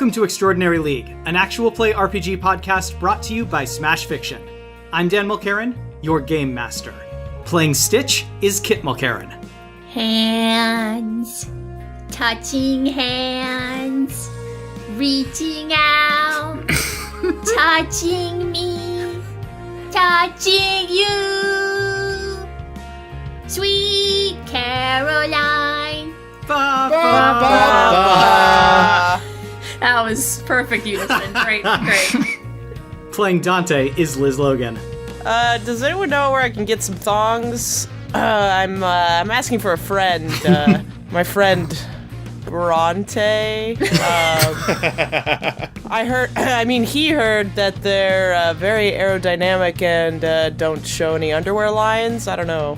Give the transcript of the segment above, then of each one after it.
Welcome to Extraordinary League, an actual play RPG podcast brought to you by Smash Fiction. I'm Dan Mulkerin, your game master. Playing Stitch is Kit Mulkerin. Hands. Touching hands. Reaching out. Touching me. Touching you. Sweet Caroline. Ba, ba, ba. That was perfect unison. Great. Playing Dante is Liz Logan. Does anyone know where I can get some thongs? I'm asking for a friend. My friend Bronte. He heard that they're very aerodynamic and don't show any underwear lines. I don't know.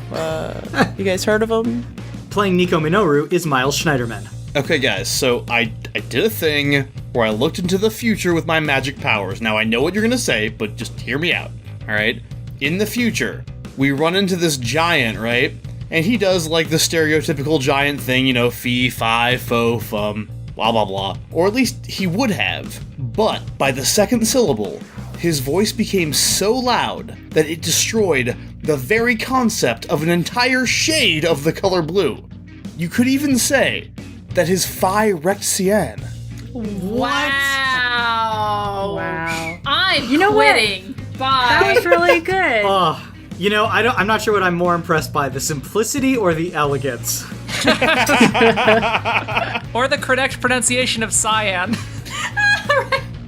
You guys heard of them? Playing Nico Minoru is Miles Schneiderman. Okay, guys, so I did a thing where I looked into the future with my magic powers. Now, I know what you're gonna say, but just hear me out, alright? In the future, we run into this giant, right? And he does, like, the stereotypical giant thing, fee, fi, fo, fum, blah, blah, blah. Or at least he would have. But by the second syllable, his voice became so loud that it destroyed the very concept of an entire shade of the color blue. You could even say that his Phyrexia. Wow. I'm quitting. Bye. That was really good. I'm not sure what I'm more impressed by, the simplicity or the elegance. Or the correct pronunciation of cyan.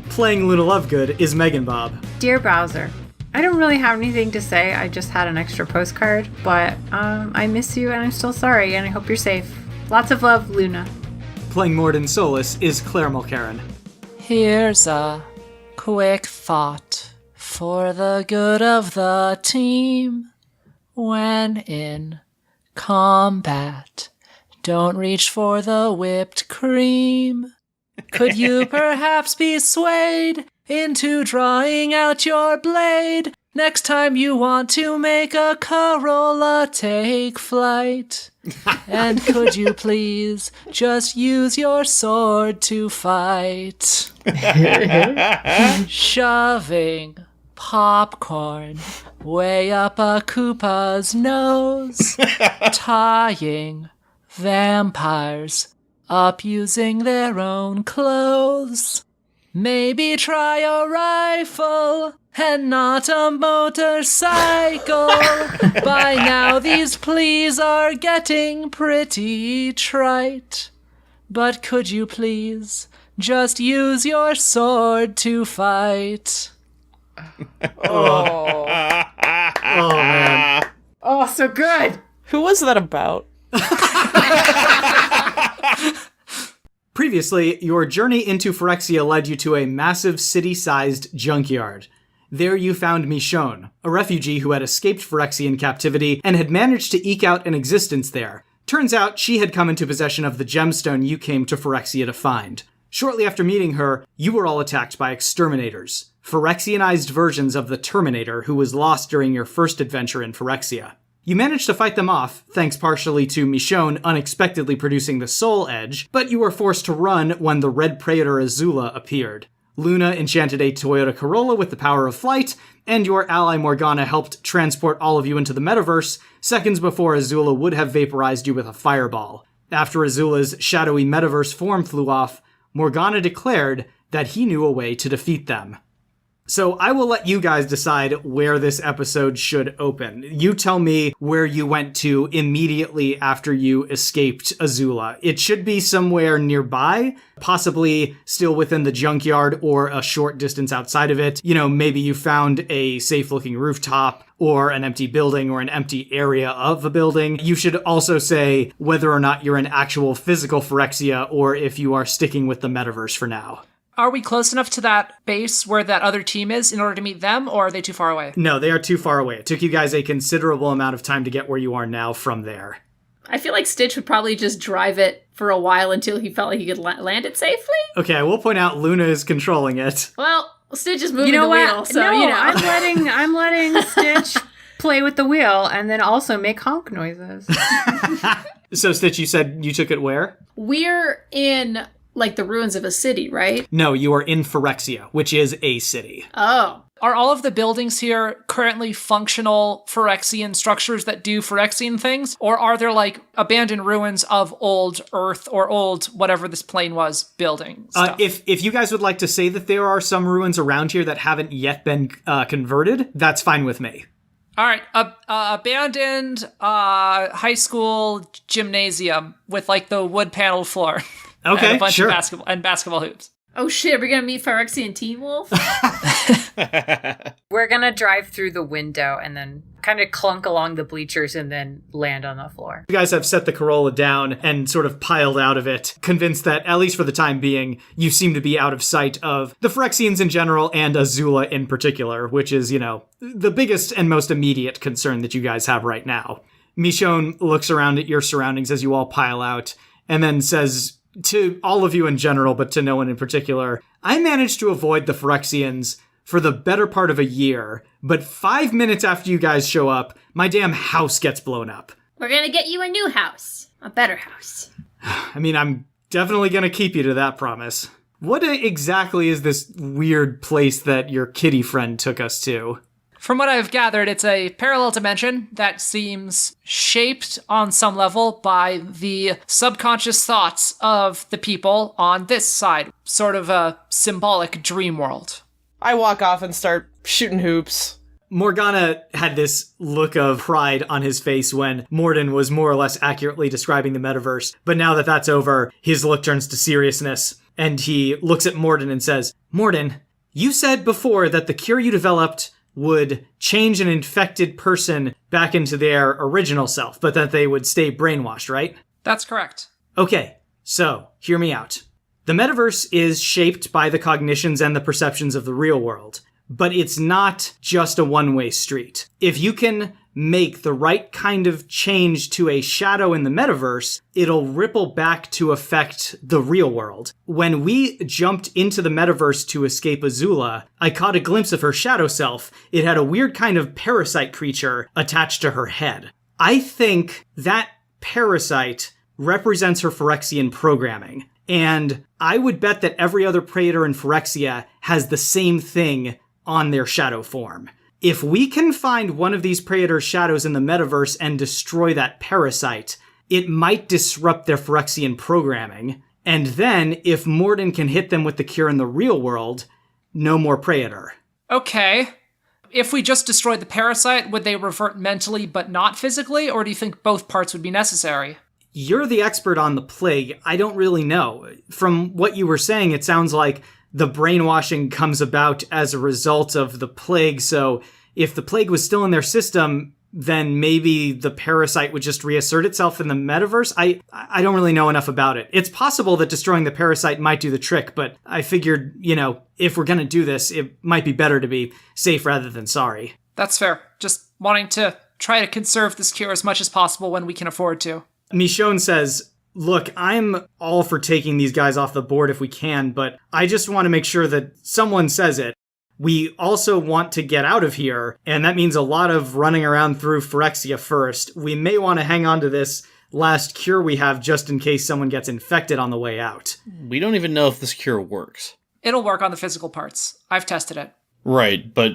Playing Luna Lovegood is Megan Bob. Dear Bowser, I don't really have anything to say. I just had an extra postcard, but I miss you and I'm still sorry and I hope you're safe. Lots of love, Luna. Playing Mordin Solus is Claire Mulkerin. Here's a quick thought for the good of the team. When in combat, don't reach for the whipped cream. Could you perhaps be swayed into drawing out your blade next time you want to make a Corolla take flight? And could you please just use your sword to fight? Shoving popcorn way up a Koopa's nose. Tying vampires up using their own clothes. Maybe try a rifle and not a motorcycle. By now these pleas are getting pretty trite. But could you please just use your sword to fight? Oh. Oh, man. Oh, so good. Who was that about? Previously, your journey into Phyrexia led you to a massive city-sized junkyard. There you found Michonne, a refugee who had escaped Phyrexian captivity and had managed to eke out an existence there. Turns out she had come into possession of the gemstone you came to Phyrexia to find. Shortly after meeting her, you were all attacked by exterminators, Phyrexianized versions of the Terminator who was lost during your first adventure in Phyrexia. You managed to fight them off, thanks partially to Michonne unexpectedly producing the Soul Edge, but you were forced to run when the Red Praetor Azula appeared. Luna enchanted a Toyota Corolla with the power of flight, and your ally Morgana helped transport all of you into the metaverse seconds before Azula would have vaporized you with a fireball. After Azula's shadowy metaverse form flew off, Morgana declared that he knew a way to defeat them. So I will let you guys decide where this episode should open. You tell me where you went to immediately after you escaped Azula. It should be somewhere nearby, possibly still within the junkyard or a short distance outside of it. Maybe you found a safe-looking rooftop or an empty building or an empty area of a building. You should also say whether or not you're in actual physical Phyrexia or if you are sticking with the metaverse for now. Are we close enough to that base where that other team is in order to meet them, or are they too far away? No, they are too far away. It took you guys a considerable amount of time to get where you are now from there. I feel like Stitch would probably just drive it for a while until he felt like he could land it safely. Okay, I will point out Luna is controlling it. Well, Stitch is moving the wheel, so I'm letting Stitch play with the wheel and then also make honk noises. So, Stitch, you said you took it where? We're in like the ruins of a city, right? No, you are in Phyrexia, which is a city. Oh. Are all of the buildings here currently functional Phyrexian structures that do Phyrexian things? Or are there like abandoned ruins of old Earth or old whatever this plane was building stuff? If you guys would like to say that there are some ruins around here that haven't yet been converted, that's fine with me. All right, abandoned high school gymnasium with like the wood paneled floor. Okay, and a bunch sure. of basketball hoops. Oh shit, are we gonna meet Phyrexian Teen Wolf? We're gonna drive through the window and then kind of clunk along the bleachers and then land on the floor. You guys have set the Corolla down and sort of piled out of it, convinced that, at least for the time being, you seem to be out of sight of the Phyrexians in general and Azula in particular, which is, the biggest and most immediate concern that you guys have right now. Michonne looks around at your surroundings as you all pile out and then says to all of you in general, but to no one in particular, I managed to avoid the Phyrexians for the better part of a year, but 5 minutes after you guys show up, my damn house gets blown up. We're gonna get you a new house. A better house. I mean, I'm definitely gonna keep you to that promise. What exactly is this weird place that your kitty friend took us to? From what I've gathered, it's a parallel dimension that seems shaped on some level by the subconscious thoughts of the people on this side. Sort of a symbolic dream world. I walk off and start shooting hoops. Morgana had this look of pride on his face when Mordin was more or less accurately describing the metaverse, but now that that's over, his look turns to seriousness, and he looks at Mordin and says, Mordin, you said before that the cure you developed would change an infected person back into their original self, but that they would stay brainwashed, right? That's correct. Okay, so hear me out. The metaverse is shaped by the cognitions and the perceptions of the real world, but it's not just a one-way street. If you can make the right kind of change to a shadow in the metaverse, it'll ripple back to affect the real world. When we jumped into the metaverse to escape Azula, I caught a glimpse of her shadow self. It had a weird kind of parasite creature attached to her head. I think that parasite represents her Phyrexian programming. And I would bet that every other Praetor in Phyrexia has the same thing on their shadow form. If we can find one of these Praetor shadows in the metaverse and destroy that parasite, it might disrupt their Phyrexian programming. And then, if Mordin can hit them with the cure in the real world, no more Praetor. Okay. If we just destroyed the parasite, would they revert mentally but not physically, or do you think both parts would be necessary? You're the expert on the plague. I don't really know. From what you were saying, it sounds like the brainwashing comes about as a result of the plague, so if the plague was still in their system, then maybe the parasite would just reassert itself in the metaverse? I don't really know enough about it. It's possible that destroying the parasite might do the trick, but I figured, if we're gonna do this, it might be better to be safe rather than sorry. That's fair. Just wanting to try to conserve this cure as much as possible when we can afford to. Michonne says, look, I'm all for taking these guys off the board if we can, but I just want to make sure that someone says it. We also want to get out of here, and that means a lot of running around through Phyrexia first. We may want to hang on to this last cure we have just in case someone gets infected on the way out. We don't even know if this cure works. It'll work on the physical parts. I've tested it. Right, but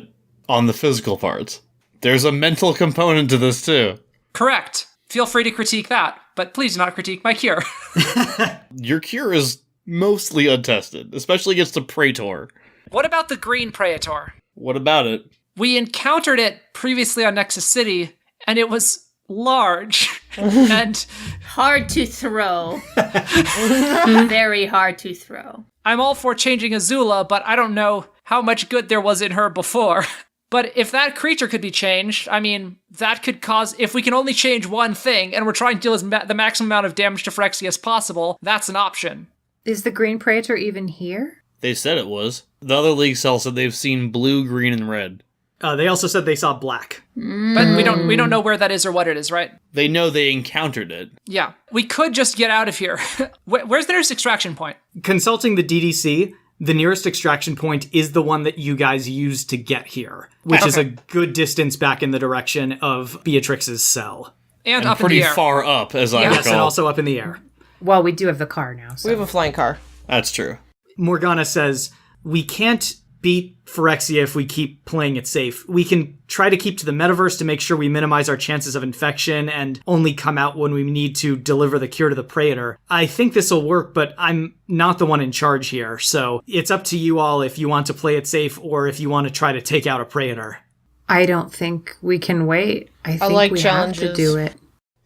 on the physical parts. There's a mental component to this too. Correct. Feel free to critique that, but please do not critique my cure. Your cure is mostly untested, especially against the Praetor. What about the Green Praetor? What about it? We encountered it previously on Nexus City, and it was large and Hard to throw. Very hard to throw. I'm all for changing Azula, but I don't know how much good there was in her before. But if that creature could be changed, I mean, that could cause, if we can only change one thing, and we're trying to deal the maximum amount of damage to Phyrexia as possible, that's an option. Is the Green Praetor even here? They said it was. The other League Cell said they've seen blue, green, and red. They also said they saw black. But we don't know where that is or what it is, right? They know they encountered it. Yeah. We could just get out of here. Where's the nearest extraction point? Consulting the DDC, the nearest extraction point is the one that you guys used to get here, which is a good distance back in the direction of Beatrix's cell. And up in pretty the air. far up, as I Yes, recall. and also up in the air. Well, we do have the car now, so. We have a flying car. That's true. Morgana says, we can't beat Phyrexia if we keep playing it safe. We can try to keep to the metaverse to make sure we minimize our chances of infection and only come out when we need to deliver the cure to the Praetor. I think this will work, but I'm not the one in charge here, so it's up to you all if you want to play it safe or if you want to try to take out a Praetor. I don't think we can wait. I think like we challenges. have to do it.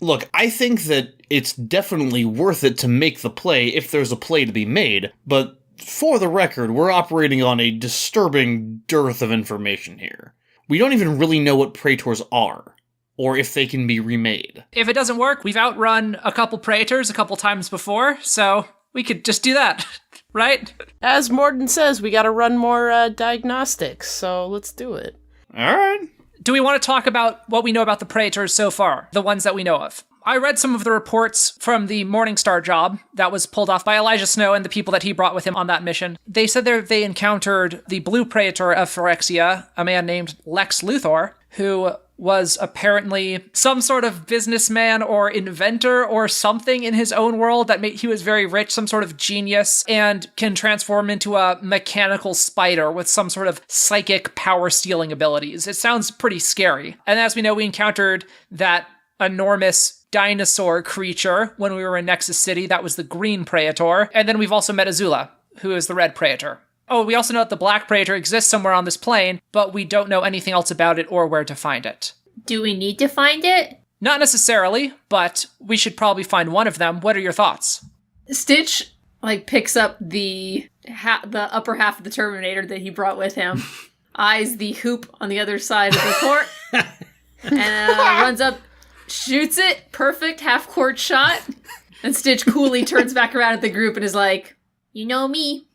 Look, I think that it's definitely worth it to make the play if there's a play to be made, but for the record, we're operating on a disturbing dearth of information here. We don't even really know what Praetors are, or if they can be remade. If it doesn't work, we've outrun a couple Praetors a couple times before, so we could just do that, right? As Mordin says, we gotta run more diagnostics, so let's do it. Alright. Do we want to talk about what we know about the Praetors so far? The ones that we know of? I read some of the reports from the Morningstar job that was pulled off by Elijah Snow and the people that he brought with him on that mission. They said they encountered the Blue Praetor of Phyrexia, a man named Lex Luthor, who was apparently some sort of businessman or inventor or something in his own world that he was very rich, some sort of genius, and can transform into a mechanical spider with some sort of psychic power-stealing abilities. It sounds pretty scary. And as we know, we encountered that enormous dinosaur creature when we were in Nexus City. That was the Green Praetor. And then we've also met Azula, who is the Red Praetor. Oh, we also know that the Black Praetor exists somewhere on this plane, but we don't know anything else about it or where to find it. Do we need to find it? Not necessarily, but we should probably find one of them. What are your thoughts? Stitch, picks up the upper half of the Terminator that he brought with him, eyes the hoop on the other side of the court, and runs up, shoots it, perfect half-court shot, and Stitch coolly turns back around at the group and is like, you know me.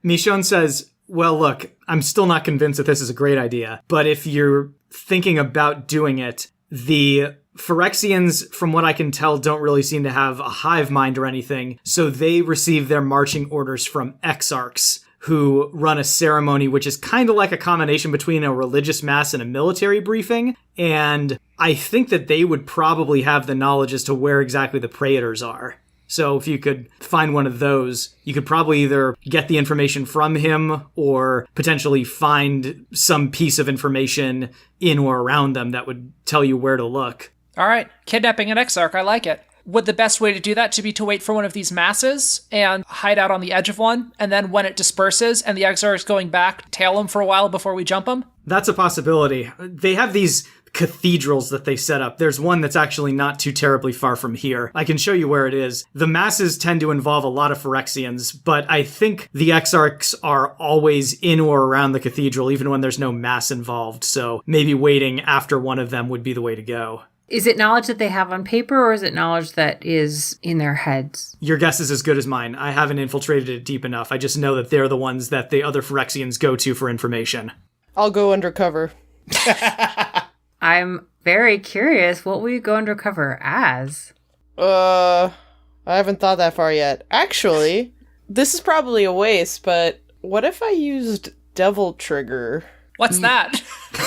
Michonne says, well, look, I'm still not convinced that this is a great idea, but if you're thinking about doing it, the Phyrexians, from what I can tell, don't really seem to have a hive mind or anything, so they receive their marching orders from exarchs, who run a ceremony which is kind of like a combination between a religious mass and a military briefing, and I think that they would probably have the knowledge as to where exactly the Praetors are. So if you could find one of those, you could probably either get the information from him or potentially find some piece of information in or around them that would tell you where to look. All right, kidnapping an exarch, I like it. Would the best way to do that be to wait for one of these masses and hide out on the edge of one, and then when it disperses and the exarch's going back, tail them for a while before we jump them? That's a possibility. They have these cathedrals that they set up. There's one that's actually not too terribly far from here. I can show you where it is. The masses tend to involve a lot of Phyrexians, but I think the exarchs are always in or around the cathedral, even when there's no mass involved, so maybe waiting after one of them would be the way to go. Is it knowledge that they have on paper, or is it knowledge that is in their heads? Your guess is as good as mine. I haven't infiltrated it deep enough. I just know that they're the ones that the other Phyrexians go to for information. I'll go undercover. I'm very curious. What will you go undercover as? I haven't thought that far yet. Actually, this is probably a waste, but what if I used Devil Trigger? What's that? What is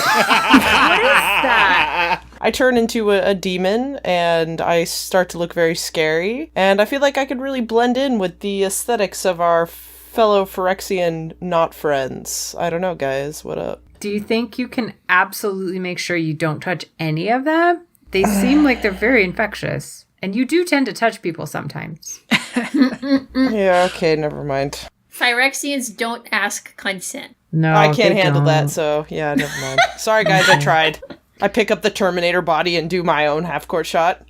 that? I turn into a demon, and I start to look very scary, and I feel like I could really blend in with the aesthetics of our fellow Phyrexian not friends. I don't know, guys. What up? Do you think you can absolutely make sure you don't touch any of them? They seem like they're very infectious. And you do tend to touch people sometimes. Yeah, okay, never mind. Phyrexians don't ask consent. No, I can't they handle don't. that, so yeah, never mind. Sorry, guys, I tried. I pick up the Terminator body and do my own half-court shot.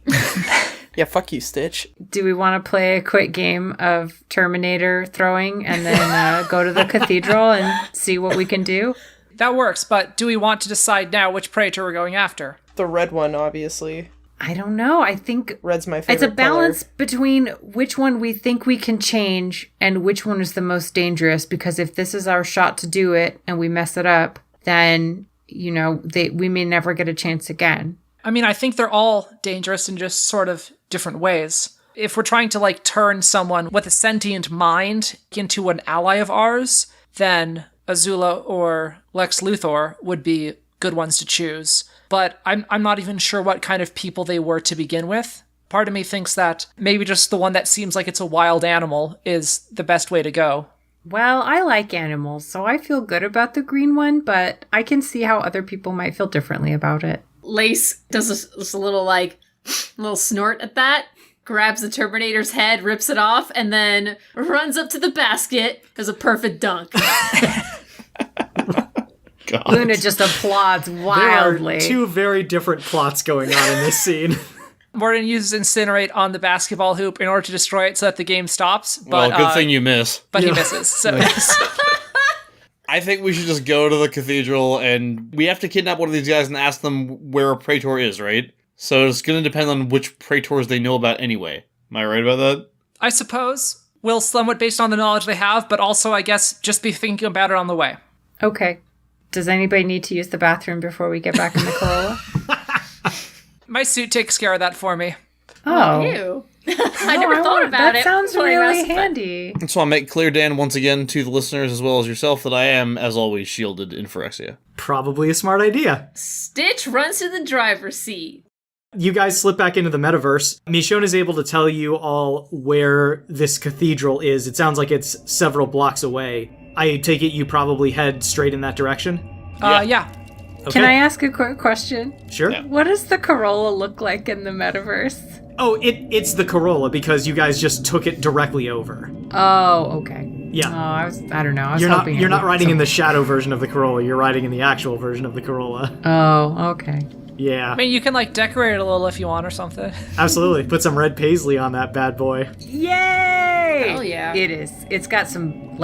Yeah, fuck you, Stitch. Do we want to play a quick game of Terminator throwing and then go to the cathedral and see what we can do? That works, but do we want to decide now which Praetor we're going after? The red one, obviously. I don't know. I think Red's my favorite it's a balance color. between which one we think we can change and which one is the most dangerous, because if this is our shot to do it and we mess it up, then, you know, we may never get a chance again. I mean, I think they're all dangerous in just sort of different ways. If we're trying to, turn someone with a sentient mind into an ally of ours, then Azula or Lex Luthor would be good ones to choose. But I'm not even sure what kind of people they were to begin with. part of me thinks that maybe just the one that seems like it's a wild animal is the best way to go. Well, I like animals, so I feel good about the green one, but I can see how other people might feel differently about it. Lace does this little, little snort at that, grabs the Terminator's head, rips it off, and then runs up to the basket as a perfect dunk. God. Luna just applauds wildly. There are two very different plots going on in this scene. Mordin uses Incinerate on the basketball hoop in order to destroy it so that the game stops. But, Well, good thing you miss. But he misses, so yes. I think we should just go to the cathedral, and we have to kidnap one of these guys and ask them where a Praetor is, right? So it's going to depend on which Praetors they know about anyway. Am I right about that? I suppose. Will somewhat based on the knowledge they have, but also, I guess, just be thinking about it on the way. Okay. Does anybody need to use the bathroom before we get back in the Corolla? My suit takes care of that for me. Oh. Ew. I never thought about it. That sounds Playing really Mass Effect. handy. So I'll make clear, Dan, once again to the listeners as well as yourself that I am, as always, shielded in Phyrexia. Probably a smart idea. Stitch runs to the driver's seat. You guys slip back into the metaverse. Michonne is able to tell you all where this cathedral is. It sounds like it's several blocks away. I take it you probably head straight in that direction? Yeah. Okay. Can I ask a quick question? Sure. Yeah. What does the Corolla look like in the metaverse? Oh, it's the Corolla because you guys just took it directly over. Oh, okay. Yeah. Oh, I don't know. I was You're not hoping it you're not looked riding in the some- shadow version of the Corolla. You're riding in the actual version of the Corolla. Oh, okay. Yeah. I mean, you can, decorate it a little if you want or something. Absolutely. Put some red paisley on that bad boy. Yay! Hell yeah. It is. It's got some,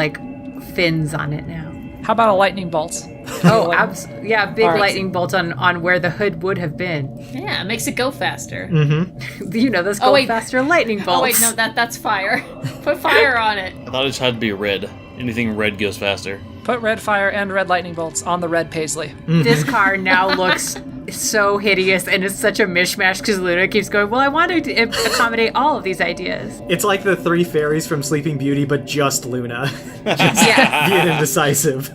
fins on it now. How about a lightning bolt? Oh, absolutely. Yeah, big Alright. lightning bolt on where the hood would have been. Yeah, it makes it go faster. Those go wait. faster lightning bolts. Oh wait, no, that's fire. Put fire on it. I thought it just had to be red. Anything red goes faster. Put red fire and red lightning bolts on the red paisley. This car now looks so hideous, and it's such a mishmash because Luna keeps going, well, I want to accommodate all of these ideas. It's like the three fairies from Sleeping Beauty, but just Luna. Yes. Being indecisive.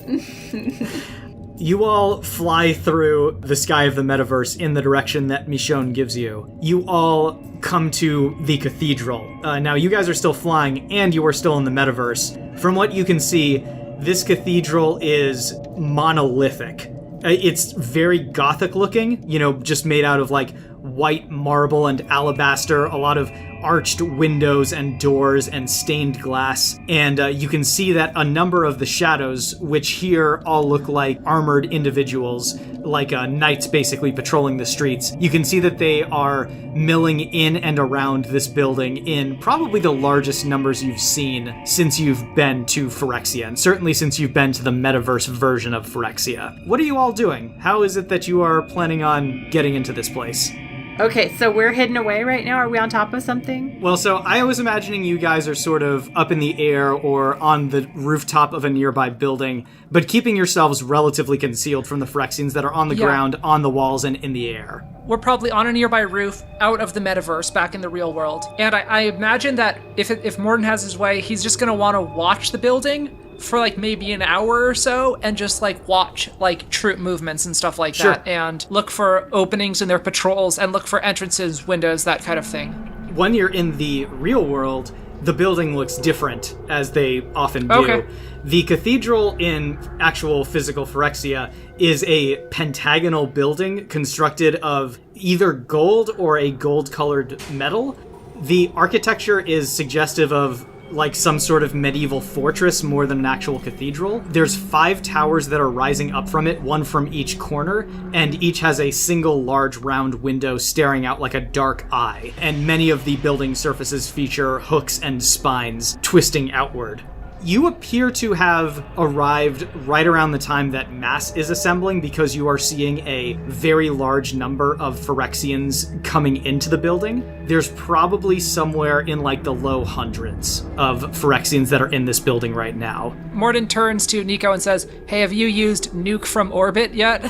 You all fly through the sky of the metaverse in the direction that Michonne gives you. You all come to the cathedral. Now, you guys are still flying, and you are still in the metaverse. From what you can see, this cathedral is monolithic. It's very gothic looking, just made out of white marble and alabaster, a lot of arched windows and doors and stained glass. And you can see that a number of the shadows, which here all look like armored individuals, like knights basically patrolling the streets, you can see that they are milling in and around this building in probably the largest numbers you've seen since you've been to Phyrexia, and certainly since you've been to the metaverse version of Phyrexia. What are you all doing? How is it that you are planning on getting into this place? Okay, so we're hidden away right now? Are we on top of something? Well, so I was imagining you guys are sort of up in the air or on the rooftop of a nearby building, but keeping yourselves relatively concealed from the Phyrexians that are on the ground, on the walls, and in the air. We're probably on a nearby roof, out of the metaverse, back in the real world. And I imagine that if Mordin has his way, he's just going to want to watch the building for maybe an hour or so and just watch troop movements and stuff like Sure. that, and look for openings in their patrols and look for entrances, windows, that kind of thing. When you're in the real world, the building looks different, as they often do. Okay. The cathedral in actual physical Phyrexia is a pentagonal building constructed of either gold or a gold-colored metal. The architecture is suggestive of some sort of medieval fortress more than an actual cathedral. There's 5 towers that are rising up from it, one from each corner, and each has a single large round window staring out like a dark eye. And many of the building surfaces feature hooks and spines twisting outward. You appear to have arrived right around the time that mass is assembling because you are seeing a very large number of Phyrexians coming into the building. There's probably somewhere in the low hundreds of Phyrexians that are in this building right now. Mordin turns to Nico and says, hey, have you used nuke from orbit yet?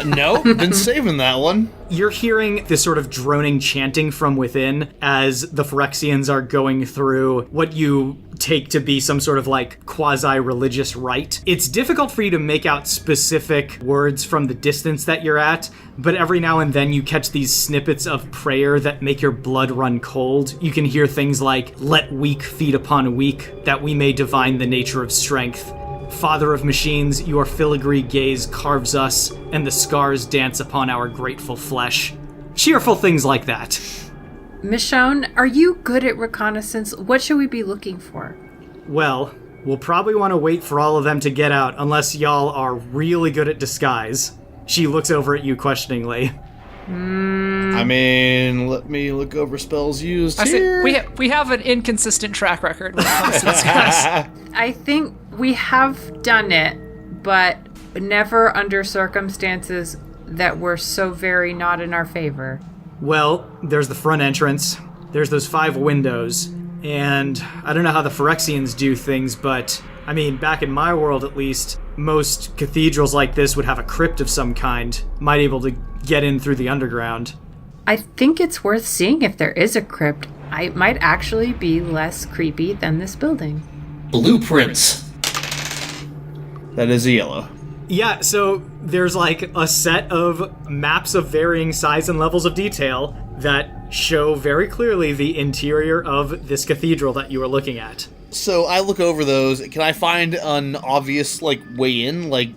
No, been saving that one. You're hearing this sort of droning chanting from within as the Phyrexians are going through what you take to be some sort of like quasi-religious rite. It's difficult for you to make out specific words from the distance that you're at, but every now and then you catch these snippets of prayer that make your blood run cold. You can hear things like, "Let weak feed upon weak, that we may divine the nature of strength. Father of machines, your filigree gaze carves us, and the scars dance upon our grateful flesh." Cheerful things like that. Michonne, are you good at reconnaissance? What should we be looking for? Well, we'll probably want to wait for all of them to get out, unless y'all are really good at disguise. She looks over at you questioningly. I mean, let me look over spells used I here. say we have an inconsistent track record when it comes to disguise. I think we have done it, but never under circumstances that were so very not in our favor. Well, there's the front entrance, there's those 5 windows, and I don't know how the Phyrexians do things, but, I mean, back in my world at least, most cathedrals like this would have a crypt of some kind, might be able to get in through the underground. I think it's worth seeing if there is a crypt. It might actually be less creepy than this building. Blueprints. That is a yellow. Yeah, so there's like a set of maps of varying size and levels of detail that show very clearly the interior of this cathedral that you are looking at. So I look over those. Can I find an obvious, like, way in? Like,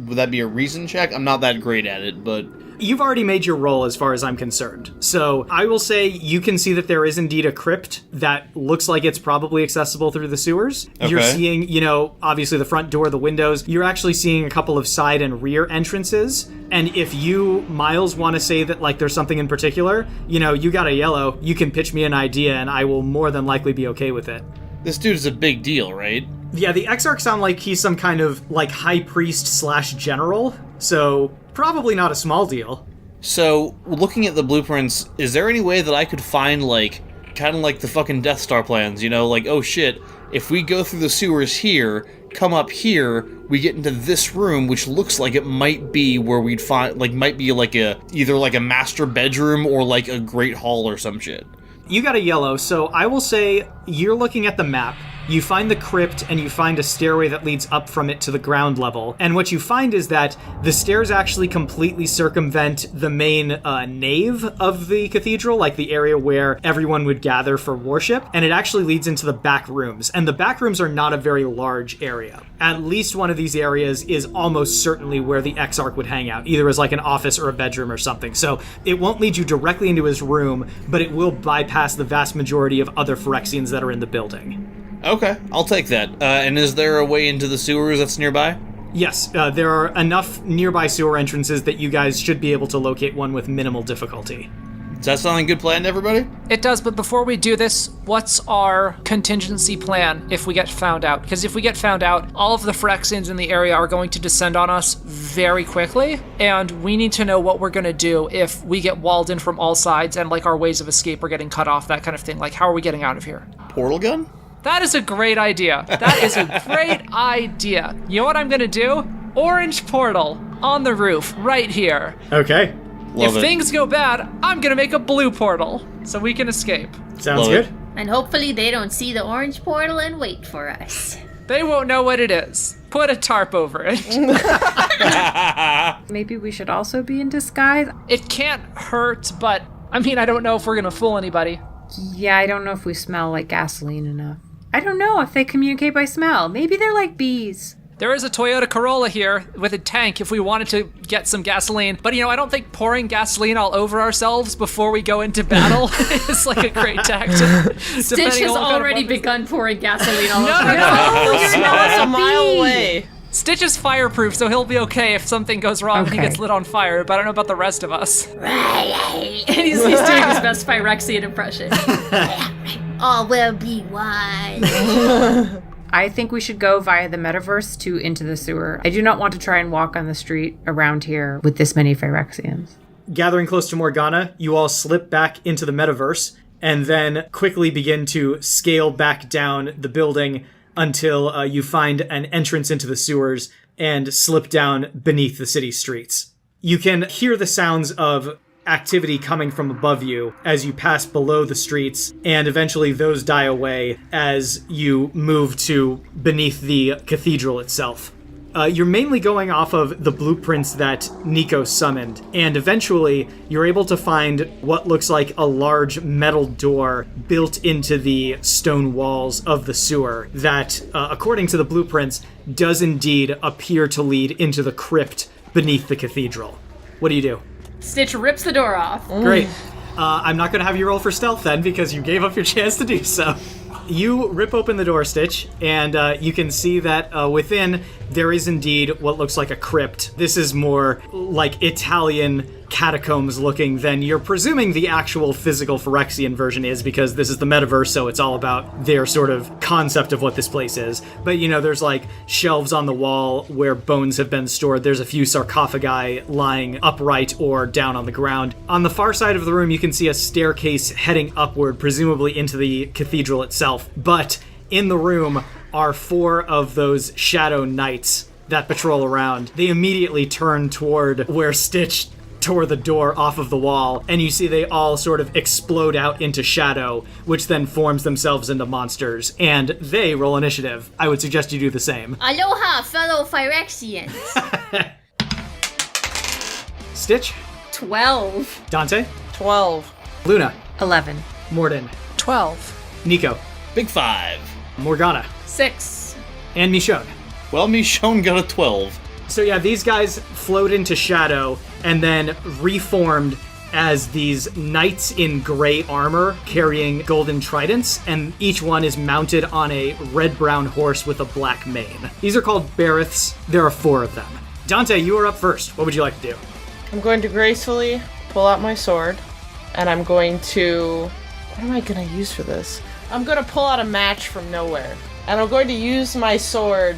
would that be a reason check? I'm not that great at it, but... You've already made your roll as far as I'm concerned. So I will say you can see that there is indeed a crypt that looks like it's probably accessible through the sewers. Okay. You're seeing, obviously the front door, the windows. You're actually seeing a couple of side and rear entrances. And if you, Miles, want to say that, like, there's something in particular, you got a yellow, you can pitch me an idea and I will more than likely be okay with it. This dude is a big deal, right? Yeah, the Exarch sound like he's some kind of, like, high priest / general. So probably not a small deal. So, looking at the blueprints, is there any way that I could find, like, kind of like the fucking Death Star plans, like, oh shit, if we go through the sewers here, come up here, we get into this room, which looks like it might be where we'd find, like, might be like either like a master bedroom or like a great hall or some shit. You got a yellow, so I will say you're looking at the map. You find the crypt, and you find a stairway that leads up from it to the ground level. And what you find is that the stairs actually completely circumvent the main nave of the cathedral, like the area where everyone would gather for worship, and it actually leads into the back rooms. And the back rooms are not a very large area. At least one of these areas is almost certainly where the Exarch would hang out, either as like an office or a bedroom or something. So it won't lead you directly into his room, but it will bypass the vast majority of other Phyrexians that are in the building. Okay, I'll take that. And is there a way into the sewers that's nearby? Yes, there are enough nearby sewer entrances that you guys should be able to locate one with minimal difficulty. Does that sound like a good plan to everybody? It does, but before we do this, what's our contingency plan if we get found out? Because if we get found out, all of the Phyrexians in the area are going to descend on us very quickly, and we need to know what we're going to do if we get walled in from all sides and, like, our ways of escape are getting cut off, that kind of thing. Like, how are we getting out of here? Portal gun? That is a great idea. That is a great idea. You know what I'm going to do? Orange portal on the roof right here. Okay. Love if it. things go bad, I'm going to make a blue portal so we can escape. Sounds Love good. it. And hopefully they don't see the orange portal and wait for us. They won't know what it is. Put a tarp over it. Maybe we should also be in disguise? It can't hurt, but I mean, I don't know if we're going to fool anybody. Yeah, I don't know if we smell like gasoline enough. I don't know if they communicate by smell. Maybe they're like bees. There is a Toyota Corolla here with a tank if we wanted to get some gasoline. But, I don't think pouring gasoline all over ourselves before we go into battle is like a great tactic. Stitch has already begun pouring gasoline all over. They'll smell us a mile away. Stitch is fireproof, so he'll be okay if something goes wrong and he Okay. gets lit on fire, but I don't know about the rest of us. And he's doing his best Phyrexian impression. All will be one. I think we should go via the metaverse to into the sewer. I do not want to try and walk on the street around here with this many Phyrexians. Gathering close to Morgana, you all slip back into the metaverse and then quickly begin to scale back down the building until you find an entrance into the sewers and slip down beneath the city streets. You can hear the sounds of activity coming from above you as you pass below the streets, and eventually those die away as you move to beneath the cathedral itself. You're mainly going off of the blueprints that Nico summoned, and eventually you're able to find what looks like a large metal door built into the stone walls of the sewer that, according to the blueprints, does indeed appear to lead into the crypt beneath the cathedral. What do? Stitch rips the door off. Great. I'm not going to have you roll for stealth then, because you gave up your chance to do so. You rip open the door, Stitch, and you can see that within there is indeed what looks like a crypt. This is more like Italian catacombs looking than you're presuming the actual physical Phyrexian version is, because this is the metaverse, so it's all about their sort of concept of what this place is. But, there's like shelves on the wall where bones have been stored. There's a few sarcophagi lying upright or down on the ground. On the far side of the room, you can see a staircase heading upward, presumably into the cathedral itself. But in the room are 4 of those shadow knights that patrol around. They immediately turn toward where Stitch tore the door off of the wall, and you see they all sort of explode out into shadow, which then forms themselves into monsters, and they roll initiative. I would suggest you do the same. Aloha, fellow Phyrexians. Stitch, 12. Dante, 12. Luna, 11. Mordin, 12. Nico, Big 5. Morgana, 6. and Michonne. Well, Michonne got a 12. So yeah, these guys float into shadow and then reformed as these knights in gray armor carrying golden tridents, and each one is mounted on a red-brown horse with a black mane. These are called Bariths. There are 4 of them. Dante, you are up first. What would you like to do? I'm going to gracefully pull out my sword, and I'm going to... What am I going to use for this? I'm going to pull out a match from nowhere, and I'm going to use my sword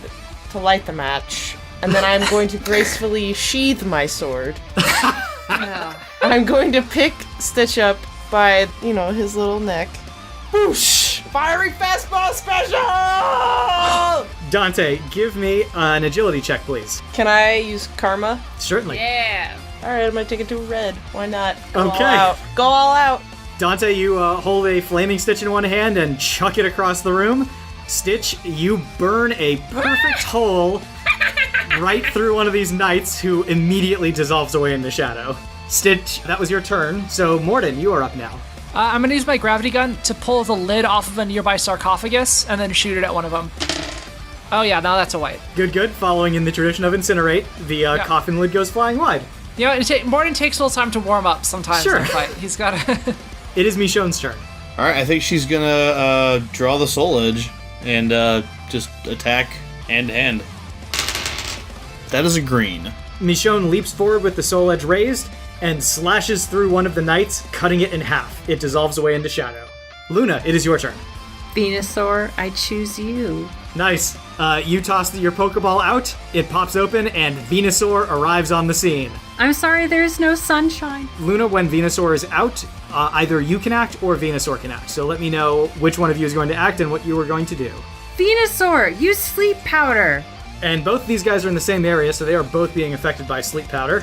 to light the match, and then I'm going to gracefully sheathe my sword. I'm going to pick Stitch up by, his little neck. Whoosh! Fiery fastball special! Dante, give me an agility check, please. Can I use karma? Certainly. Yeah. Alright, I'm gonna take it to red. Why not? Go Okay. all out. Go all out! Dante, you hold a flaming Stitch in one hand and chuck it across the room. Stitch, you burn a perfect hole right through one of these knights, who immediately dissolves away into shadow. Stitch, that was your turn. So, Mordin, you are up now. I'm going to use my gravity gun to pull the lid off of a nearby sarcophagus and then shoot it at one of them. Oh yeah, now that's a white. Good. Following in the tradition of Incinerate, the coffin lid goes flying wide. Mordin takes a little time to warm up sometimes Sure. in a fight. He's got to... It is Michonne's turn. Alright, I think she's gonna draw the soul edge and just attack hand to hand. That is a green. Michonne leaps forward with the soul edge raised and slashes through one of the knights, cutting it in half. It dissolves away into shadow. Luna, it is your turn. Venusaur, I choose you. Nice. You toss your Pokeball out, it pops open, and Venusaur arrives on the scene. I'm sorry, there's no sunshine. Luna, when Venusaur is out, either you can act or Venusaur can act. So let me know which one of you is going to act and what you are going to do. Venusaur, use sleep powder. And both these guys are in the same area, so they are both being affected by sleep powder.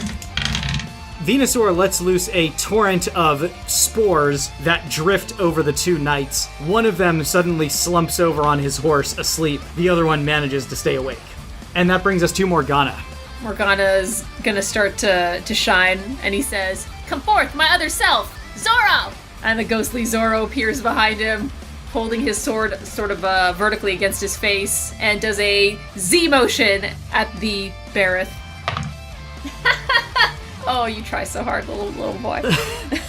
Venusaur lets loose a torrent of spores that drift over the 2 knights. One of them suddenly slumps over on his horse, asleep. The other one manages to stay awake. And that brings us to Morgana. Morgana's gonna start to shine, and he says, "Come forth, my other self, Zorro!" And the ghostly Zorro appears behind him, holding his sword sort of vertically against his face, and does a Z motion at the Barith. Oh, you try so hard, little boy.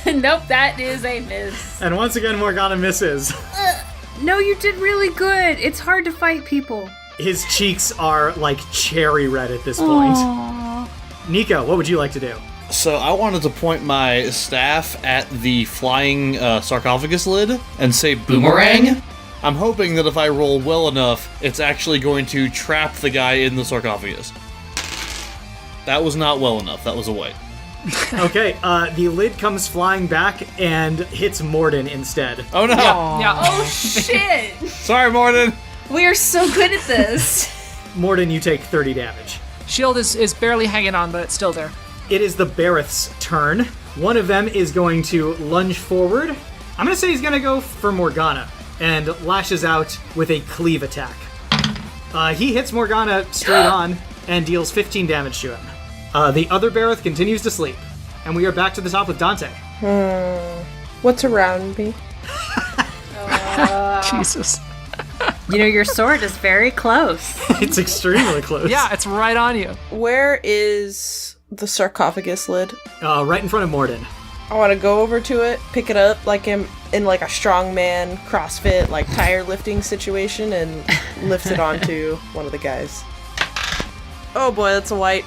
Nope, that is a miss. And once again, Morgana misses. No, you did really good. It's hard to fight people. His cheeks are like cherry red at this point. Aww. Nico, what would you like to do? So I wanted to point my staff at the flying sarcophagus lid and say boomerang. I'm hoping that if I roll well enough, it's actually going to trap the guy in the sarcophagus. That was not well enough. That was a white. Okay, the lid comes flying back and hits Mordin instead. Oh no! Yeah. Oh shit! Sorry, Mordin! We are so good at this. Mordin, you take 30 damage. Shield is barely hanging on, but it's still there. It is the Barith's turn. One of them is going to lunge forward. I'm going to say he's going to go for Morgana and lashes out with a cleave attack. He hits Morgana straight on and deals 15 damage to him. The other Bareth continues to sleep. And we are back to the top with Dante. What's around me? Jesus. You know, your sword is very close. It's extremely close. Yeah, it's right on you. Where is the sarcophagus lid? Right in front of Mordin. I want to go over to it, pick it up like I'm in like a strongman CrossFit like tire lifting situation, and lift it onto one of the guys. Oh boy, that's a white.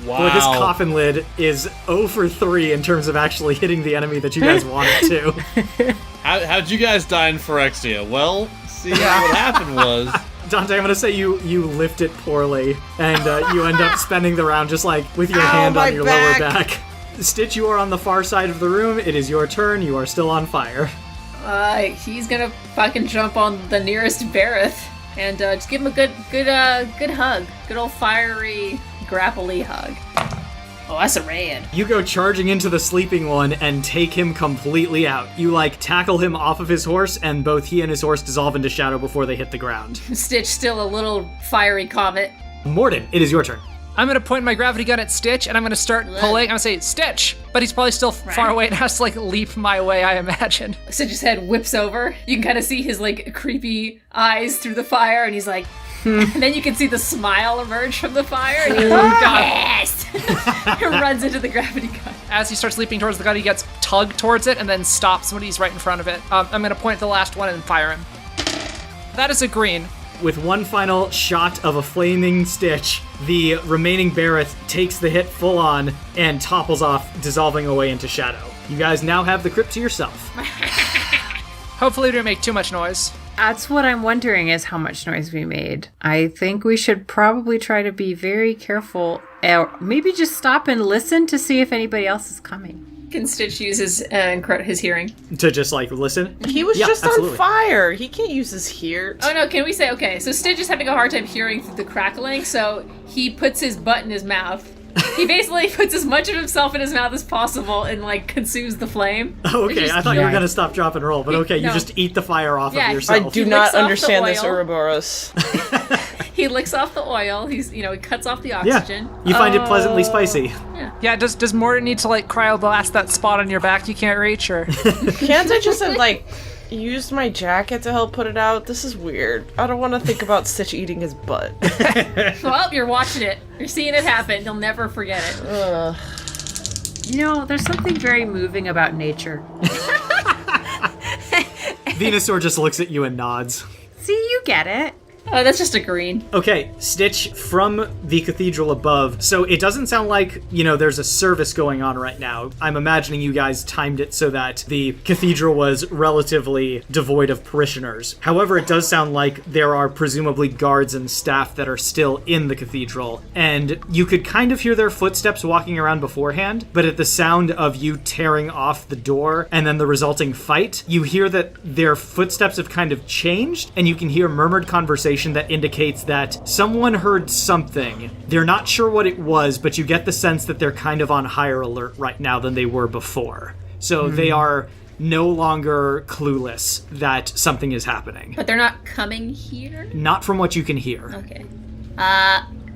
Wow. Boy, this coffin lid is 0 for 3 in terms of actually hitting the enemy that you guys want it to. How'd you guys die in Phyrexia? Well, see, what happened was... Dante, I'm gonna say you lift it poorly, and you end up spending the round just like with your hand on your lower back. Stitch, you are on the far side of the room. It is your turn. You are still on fire. He's gonna fucking jump on the nearest Bareth and just give him a good hug. Good old fiery, grapple-y hug. Oh, that's a raid. You go charging into the sleeping one and take him completely out. You, tackle him off of his horse, and both he and his horse dissolve into shadow before they hit the ground. Stitch still a little fiery comet. Mordin, it is your turn. I'm going to point my gravity gun at Stitch, and I'm going to start pulling. I'm going to say, Stitch! But he's probably still far away and has to, leap my way, I imagine. Stitch's head whips over. You can kind of see his, creepy eyes through the fire, and he's like... And then you can see the smile emerge from the fire, and he's like, yes! He runs into the gravity gun. As he starts leaping towards the gun, he gets tugged towards it and then stops when he's right in front of it. I'm going to point at the last one and fire him. That is a green. With one final shot of a flaming Stitch, the remaining Bareth takes the hit full on and topples off, dissolving away into shadow. You guys now have the crypt to yourself. Hopefully we didn't make too much noise. That's what I'm wondering, is how much noise we made. I think we should probably try to be very careful, or maybe just stop and listen to see if anybody else is coming. Can Stitch use his hearing? To just, listen? He was just absolutely. on fire. He can't use his hear. Oh no, can we say, okay, so Stitch is having a hard time hearing through the crackling, so he puts his butt in his mouth. He basically puts as much of himself in his mouth as possible and consumes the flame. Oh, okay, I thought you were going to stop, drop, and roll, but okay, you just eat the fire off of yourself. I do not understand this Ouroboros. He licks off the oil, he cuts off the oxygen. Yeah, you find it pleasantly spicy. Yeah, does Mordin need to cryoblast that spot on your back you can't reach, or? Can't I just have used my jacket to help put it out? This is weird. I don't want to think about Stitch eating his butt. Well, you're watching it. You're seeing it happen. You'll never forget it. There's something very moving about nature. Venusaur just looks at you and nods. See, you get it. Oh, that's just a green. Okay, Stitch, from the cathedral above, so it doesn't sound like, there's a service going on right now. I'm imagining you guys timed it so that the cathedral was relatively devoid of parishioners. However, it does sound like there are presumably guards and staff that are still in the cathedral, and you could kind of hear their footsteps walking around beforehand, but at the sound of you tearing off the door and then the resulting fight, you hear that their footsteps have kind of changed, and you can hear murmured conversation that indicates that someone heard something. They're not sure what it was, but you get the sense that they're kind of on higher alert right now than they were before. So they are no longer clueless that something is happening. But they're not coming here? Not from what you can hear. Okay.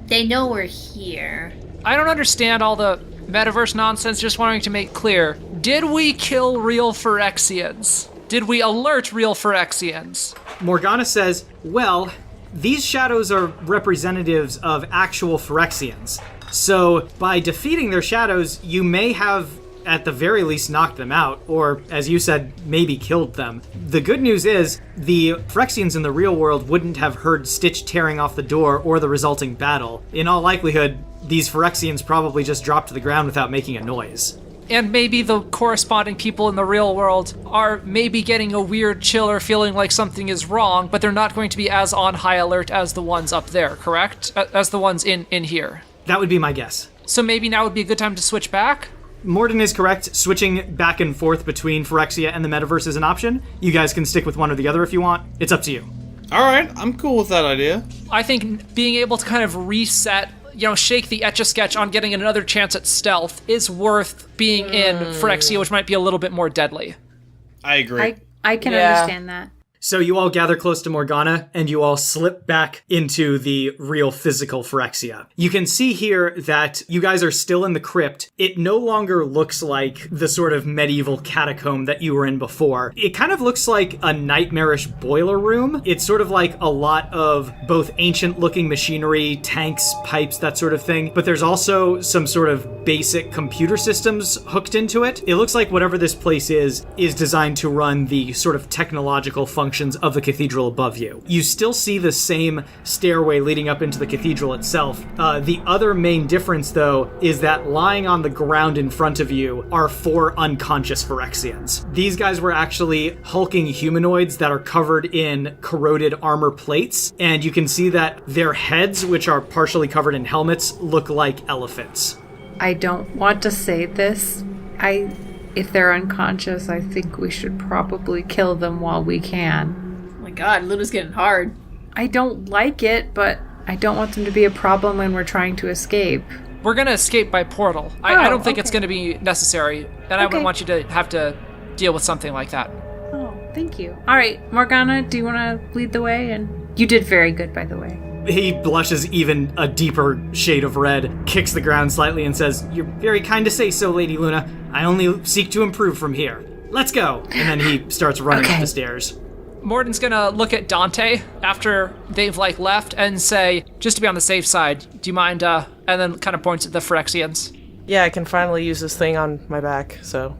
They know we're here. I don't understand all the metaverse nonsense, just wanting to make clear. Did we kill real Phyrexians? Did we alert real Phyrexians? Morgana says, well, these shadows are representatives of actual Phyrexians. So by defeating their shadows, you may have at the very least knocked them out, or, as you said, maybe killed them. The good news is, the Phyrexians in the real world wouldn't have heard Stitch tearing off the door or the resulting battle. In all likelihood, these Phyrexians probably just dropped to the ground without making a noise. And maybe the corresponding people in the real world are maybe getting a weird chill or feeling like something is wrong, but they're not going to be as on high alert as the ones up there, correct? As the ones in here. That would be my guess. So maybe now would be a good time to switch back? Mordin is correct. Switching back and forth between Phyrexia and the metaverse is an option. You guys can stick with one or the other if you want. It's up to you. All right, I'm cool with that idea. I think being able to kind of reset shake the Etch-a-Sketch on getting another chance at stealth is worth being in Phyrexia, which might be a little bit more deadly. I agree. I can understand that. So you all gather close to Morgana, and you all slip back into the real physical Phyrexia. You can see here that you guys are still in the crypt. It no longer looks like the sort of medieval catacomb that you were in before. It kind of looks like a nightmarish boiler room. It's sort of like a lot of both ancient-looking machinery, tanks, pipes, that sort of thing, but there's also some sort of basic computer systems hooked into it. It looks like whatever this place is designed to run the sort of technological functions of the cathedral above you. You still see the same stairway leading up into the cathedral itself. The other main difference, though, is that lying on the ground in front of you are 4 unconscious Phyrexians. These guys were actually hulking humanoids that are covered in corroded armor plates, and you can see that their heads, which are partially covered in helmets, look like elephants. I don't want to say this. If they're unconscious, I think we should probably kill them while we can. Oh my god, Luna's getting hard. I don't like it, but I don't want them to be a problem when we're trying to escape. We're going to escape by portal. I don't think it's going to be necessary, and I wouldn't want you to have to deal with something like that. Oh, thank you. All right, Morgana, do you want to lead the way? And you did very good, by the way. He blushes even a deeper shade of red, kicks the ground slightly, and says, "You're very kind to say so, Lady Luna. I only seek to improve from here. Let's go." And then he starts running up the stairs. Mordin's gonna look at Dante after they've left and say, just to be on the safe side, do you mind, and then kind of points at the Phyrexians. Yeah, I can finally use this thing on my back, so.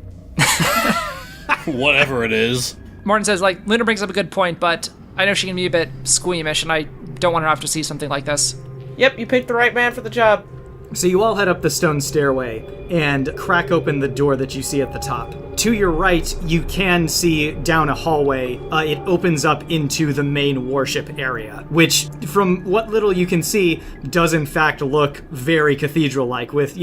Whatever it is. Mordin says, Luna brings up a good point, but I know she can be a bit squeamish, and I don't want her to have to see something like this. Yep, you picked the right man for the job. So you all head up the stone stairway and crack open the door that you see at the top. To your right, you can see down a hallway. It opens up into the main worship area, which, from what little you can see, does in fact look very cathedral-like, with,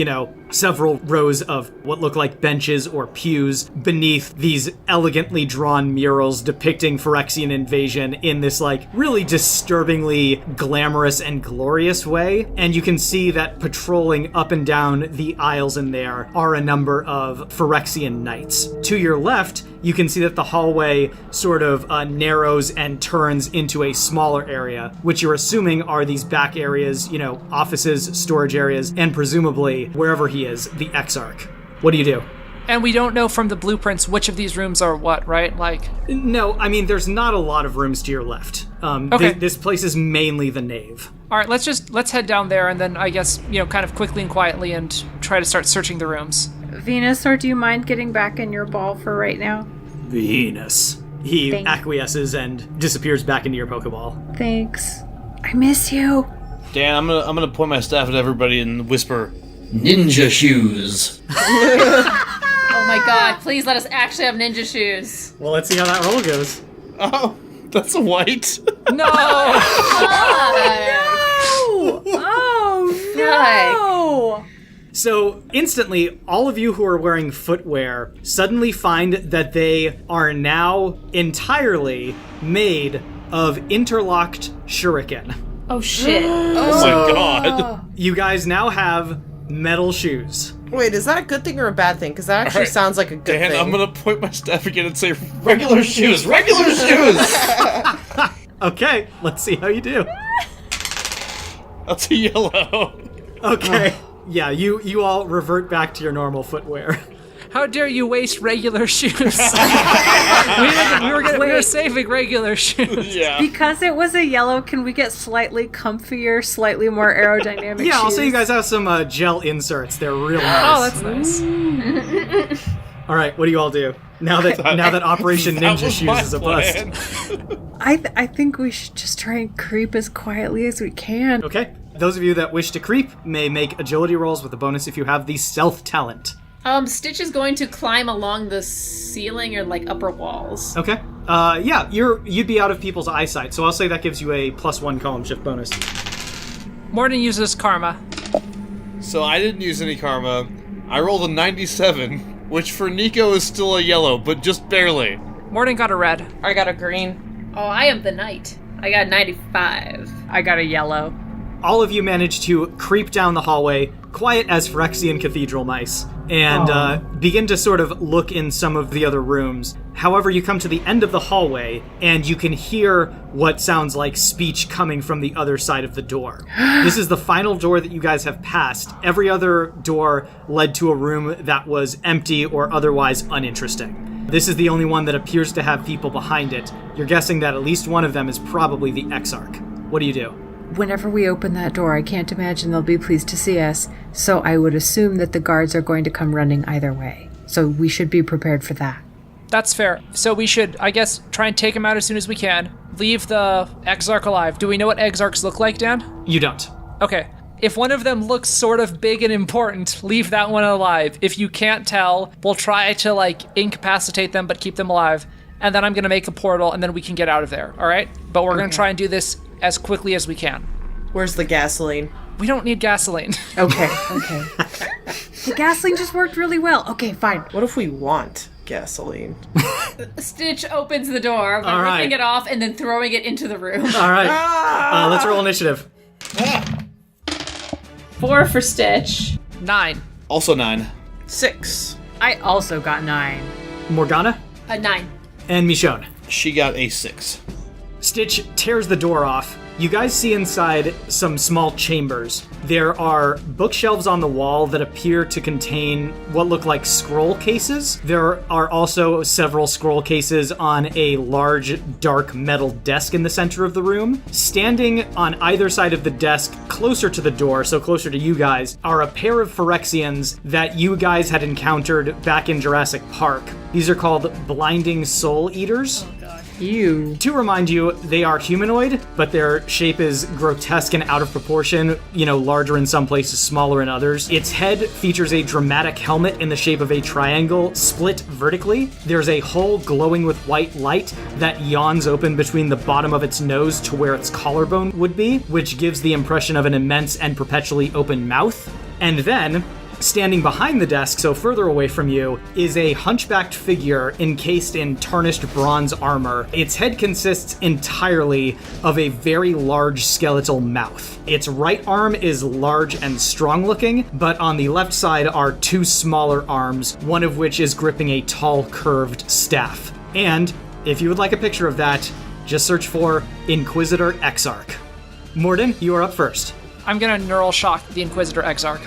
several rows of what look like benches or pews beneath these elegantly drawn murals depicting Phyrexian invasion in this, really disturbingly glamorous and glorious way. And you can see that patrolling up and down the aisles in there are a number of Phyrexian knights. To your left, you can see that the hallway sort of narrows and turns into a smaller area, which you're assuming are these back areas, offices, storage areas, and presumably, wherever he is, the Exarch. What do you do? And we don't know from the blueprints which of these rooms are what, right? No, there's not a lot of rooms to your left. Okay. This place is mainly the nave. All right, let's head down there and then I guess, kind of quickly and quietly and try to start searching the rooms. Venusaur, do you mind getting back in your ball for right now? Venus. He acquiesces and disappears back into your Pokeball. Thanks. I miss you. Dan, I'm gonna point my staff at everybody and whisper, "Ninja shoes." Oh my god, please let us actually have ninja shoes. Well, let's see how that roll goes. Oh, that's a white. No! Oh, no! So, instantly, all of you who are wearing footwear suddenly find that they are now entirely made of interlocked shuriken. Oh shit. Oh my god. You guys now have metal shoes. Wait, is that a good thing or a bad thing? Because that actually sounds like a good Dan, thing. I'm gonna point my staff again and say, "Regular shoes, regular shoes." Okay, let's see how you do. That's a yellow. Okay. Yeah, you all revert back to your normal footwear. How dare you waste regular shoes? we were saving regular shoes. Yeah. Because it was a yellow, can we get slightly comfier, slightly more aerodynamic shoes? Yeah, also you guys have some gel inserts. They're real nice. Oh, that's nice. All right, what do you all do now that Operation Ninja Shoes is a bust? I think we should just try and creep as quietly as we can. Okay. Those of you that wish to creep may make agility rolls with a bonus if you have the stealth talent. Stitch is going to climb along the ceiling or upper walls. Okay. Yeah, you'd be out of people's eyesight, so I'll say that gives you a +1 column shift bonus. Mordin uses karma. So I didn't use any karma. I rolled a 97, which for Nico is still a yellow, but just barely. Mordin got a red. I got a green. Oh, I am the knight. I got 95. I got a yellow. All of you manage to creep down the hallway, quiet as Phyrexian cathedral mice, and begin to sort of look in some of the other rooms. However, you come to the end of the hallway, and you can hear what sounds like speech coming from the other side of the door. This is the final door that you guys have passed. Every other door led to a room that was empty or otherwise uninteresting. This is the only one that appears to have people behind it. You're guessing that at least one of them is probably the Exarch. What do you do? Whenever we open that door, I can't imagine they'll be pleased to see us, so I would assume that the guards are going to come running either way. So we should be prepared for that. That's fair. So we should, I guess, try and take him out as soon as we can. Leave the Exarch alive. Do we know what Exarchs look like, Dan? You don't. Okay. If one of them looks sort of big and important, leave that one alive. If you can't tell, we'll try to, incapacitate them but keep them alive. And then I'm going to make a portal, and then we can get out of there, all right? But we're going to try and do this as quickly as we can. Where's the gasoline? We don't need gasoline. Okay. The gasoline just worked really well. Okay, fine. What if we want gasoline? Stitch opens the door by All right. ripping it off and then throwing it into the room. All right. Let's roll initiative. 4 for Stitch. 9. Also 9. 6. I also got 9. Morgana 9. and Michonne. She got a 6. Stitch tears the door off. You guys see inside some small chambers. There are bookshelves on the wall that appear to contain what look like scroll cases. There are also several scroll cases on a large, dark metal desk in the center of the room. Standing on either side of the desk, closer to the door, so closer to you guys, are a pair of Phyrexians that you guys had encountered back in Jurassic Park. These are called Blinding Soul Eaters. You. To remind you, they are humanoid, but their shape is grotesque and out of proportion, larger in some places, smaller in others. Its head features a dramatic helmet in the shape of a triangle, split vertically. There's a hole glowing with white light that yawns open between the bottom of its nose to where its collarbone would be, which gives the impression of an immense and perpetually open mouth. And then, standing behind the desk, so further away from you, is a hunchbacked figure encased in tarnished bronze armor. Its head consists entirely of a very large skeletal mouth. Its right arm is large and strong-looking, but on the left side are 2 smaller arms, one of which is gripping a tall, curved staff. And, if you would like a picture of that, just search for Inquisitor Exarch. Mordin, you are up first. I'm going to neural shock the Inquisitor Exarch.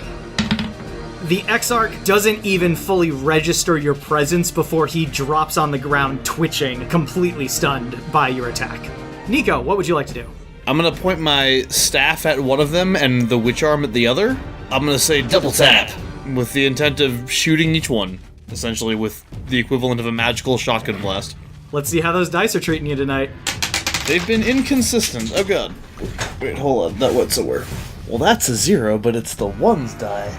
The Exarch doesn't even fully register your presence before he drops on the ground, twitching, completely stunned by your attack. Nico, what would you like to do? I'm gonna point my staff at one of them and the witch arm at the other. I'm gonna say double tap, with the intent of shooting each one, essentially with the equivalent of a magical shotgun blast. Let's see how those dice are treating you tonight. They've been inconsistent. Oh god. Wait, hold on. That what's a word? Well, that's a 0, but it's the 1's die.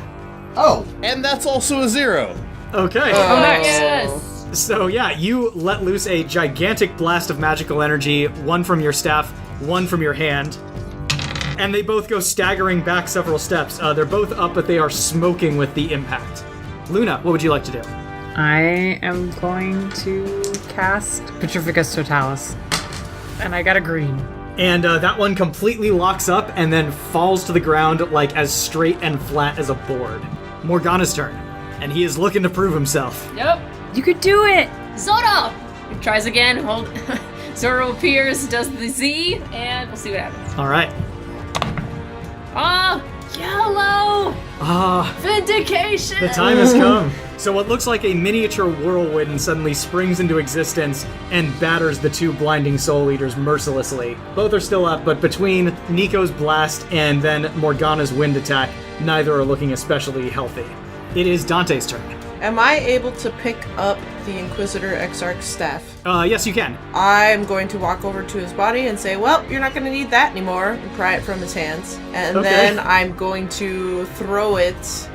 Oh, and that's also a 0. Okay. Oh, nice. Yes. So yeah, you let loose a gigantic blast of magical energy, one from your staff, one from your hand, and they both go staggering back several steps. They're both up, but they are smoking with the impact. Luna, what would you like to do? I am going to cast Petrificus Totalis. And I got a green. And that one completely locks up and then falls to the ground like as straight and flat as a board. Morgana's turn, and he is looking to prove himself. Nope. You could do it! Zoro! He tries again. Zoro appears, does the Z, and we'll see what happens. All right. Yellow! Vindication! The time has come. So what looks like a miniature whirlwind suddenly springs into existence and batters the 2 blinding soul eaters mercilessly. Both are still up, but between Nico's blast and then Morgana's wind attack, neither are looking especially healthy. It is Dante's turn. Am I able to pick up the Inquisitor Exarch's staff? Yes, you can. I'm going to walk over to his body and say, well, you're not going to need that anymore, and pry it from his hands. And then I'm going to throw it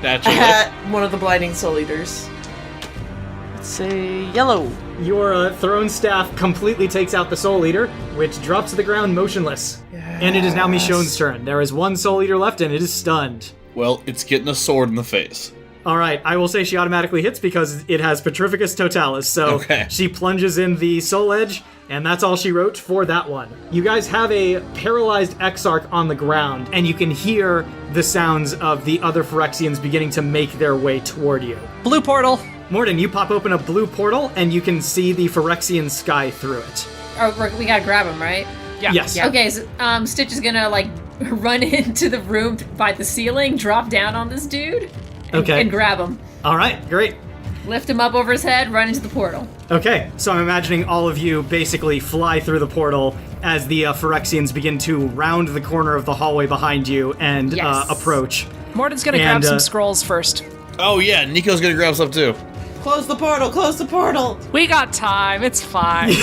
at one of the Blinding Soul Eaters. Let's say yellow. Your thrown staff completely takes out the soul eater, which drops to the ground motionless. Yes. And it is now Michonne's turn. There is 1 soul eater left, and it is stunned. Well, it's getting a sword in the face. All right, I will say she automatically hits because it has Petrificus Totalis, so Okay. she plunges in the Soul Edge, and that's all she wrote for that one. You guys have a paralyzed Exarch on the ground, and you can hear the sounds of the other Phyrexians beginning to make their way toward you. Blue portal. Mordin, you pop open a blue portal, and you can see the Phyrexian sky through it. We gotta grab him, right? Yeah. Yes. Yeah. Okay, so Stitch is gonna run into the room by the ceiling, drop down on this dude, and grab him. All right, great. Lift him up over his head, run into the portal. Okay, so I'm imagining all of you basically fly through the portal as the Phyrexians begin to round the corner of the hallway behind you and Yes. approach. Mordin's gonna And, grab some scrolls first. Oh yeah, Nico's gonna grab stuff too. Close the portal, close the portal! We got time. It's fine.